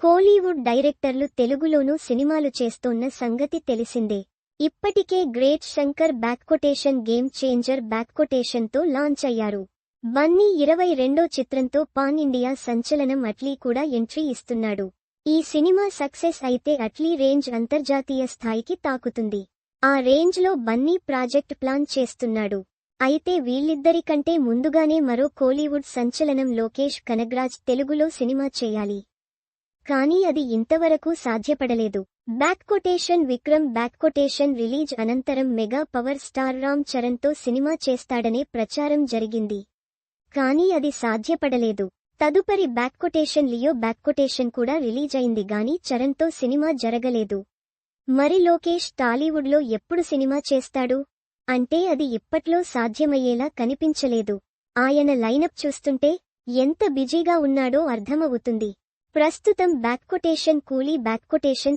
కోలీవుడ్ డైరెక్టర్లు తెలుగులోనూ సినిమాలు చేస్తోన్న సంగతి తెలిసిందే. ఇప్పటికే గ్రేట్ శంకర్ గేమ్ చేంజర్ తో లాంచ్ అయ్యారు. బన్నీ 22వ చిత్రంతో పాన్ ఇండియా సంచలనం అట్లీ కూడా ఎంట్రీ ఇస్తున్నాడు. ఈ సినిమా సక్సెస్ అయితే అట్లీ రేంజ్ అంతర్జాతీయ స్థాయికి తాకుతుంది. ఆ రేంజ్లో బన్నీ ప్రాజెక్ట్ ప్లాన్ చేస్తున్నాడు. అయితే వీళ్ళిద్దరి కంటే ముందుగానే మరో కోలీవుడ్ సంచలనం లోకేష్ కనగరాజ్ తెలుగులో సినిమా చేయాలి. కానీ అది ఇంతవరకు సాధ్యపడలేదు. విక్రమ్ రిలీజ్ అనంతరం మెగా పవర్ స్టార్ రామ్ చరణ్తో సినిమా చేస్తాడనే ప్రచారం జరిగింది. కానీ అది సాధ్యపడలేదు. తదుపరి లియో కూడా రిలీజ్ అయింది గానీ చరణ్తో సినిమా జరగలేదు. మరి లోకేష్ టాలీవుడ్లో ఎప్పుడు సినిమా చేస్తాడు అంటే అది ఇప్పట్లో సాధ్యమయ్యేలా కనిపించలేదు. ఆయన లైనప్ చూస్తుంటే ఎంత బిజీగా ఉన్నాడో అర్థమవుతుంది. ప్రస్తుతం కూలీ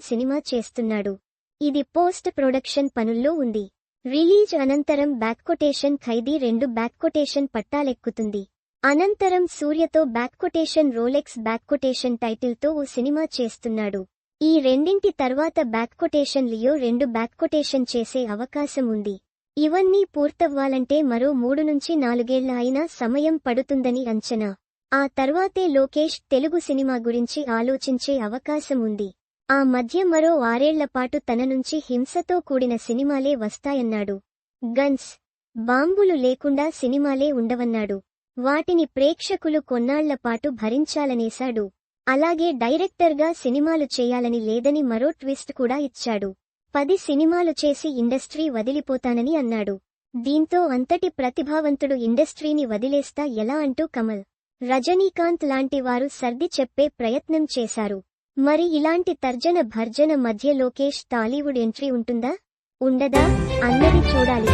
సినిమా చేస్తున్నాడు. ఇది పోస్ట్ ప్రొడక్షన్ పనుల్లో ఉంది. రిలీజ్ అనంతరం ఖైదీ 2 పట్టాలెక్కుతుంది. అనంతరం సూర్యతో రోలెక్స్ టైటిల్తో ఓ సినిమా చేస్తున్నాడు. ఈ రెండింటి తర్వాత లియో 2 చేసే అవకాశం ఉంది. ఇవన్నీ పూర్తవ్వాలంటే మరో 3 నుంచి 4 ఏళ్ల అయినా సమయం పడుతుందని అంచనా. ఆ తర్వాతే లోకేష్ తెలుగు సినిమా గురించి ఆలోచించే అవకాశం ఉంది. ఆ మధ్య మరో 6 ఏళ్ల పాటు తన నుంచి హింసతో కూడిన సినిమాలే వస్తాయన్నాడు. గన్స్, బాంబులు లేకుండా సినిమాలే ఉండవన్నాడు. వాటిని ప్రేక్షకులు కొన్నాళ్ల పాటు భరించాలనేశాడు. అలాగే డైరెక్టర్గా సినిమాలు చేయాలని లేదని మరో ట్విస్ట్ కూడా ఇచ్చాడు. 10 సినిమాలు చేసి ఇండస్ట్రీ వదిలిపోతానని అన్నాడు. దీంతో అంతటి ప్రతిభావంతుడు ఇండస్ట్రీని వదిలేస్తా ఎలా అంటూ కమల్, రజనీకాంత్ లాంటి వారు సర్ది చెప్పే ప్రయత్నం చేశారు. మరి ఇలాంటి తర్జన భర్జన మధ్య లోకేష్ టాలీవుడ్ ఎంట్రీ ఉంటుందా ఉండదా అన్నది చూడాలి.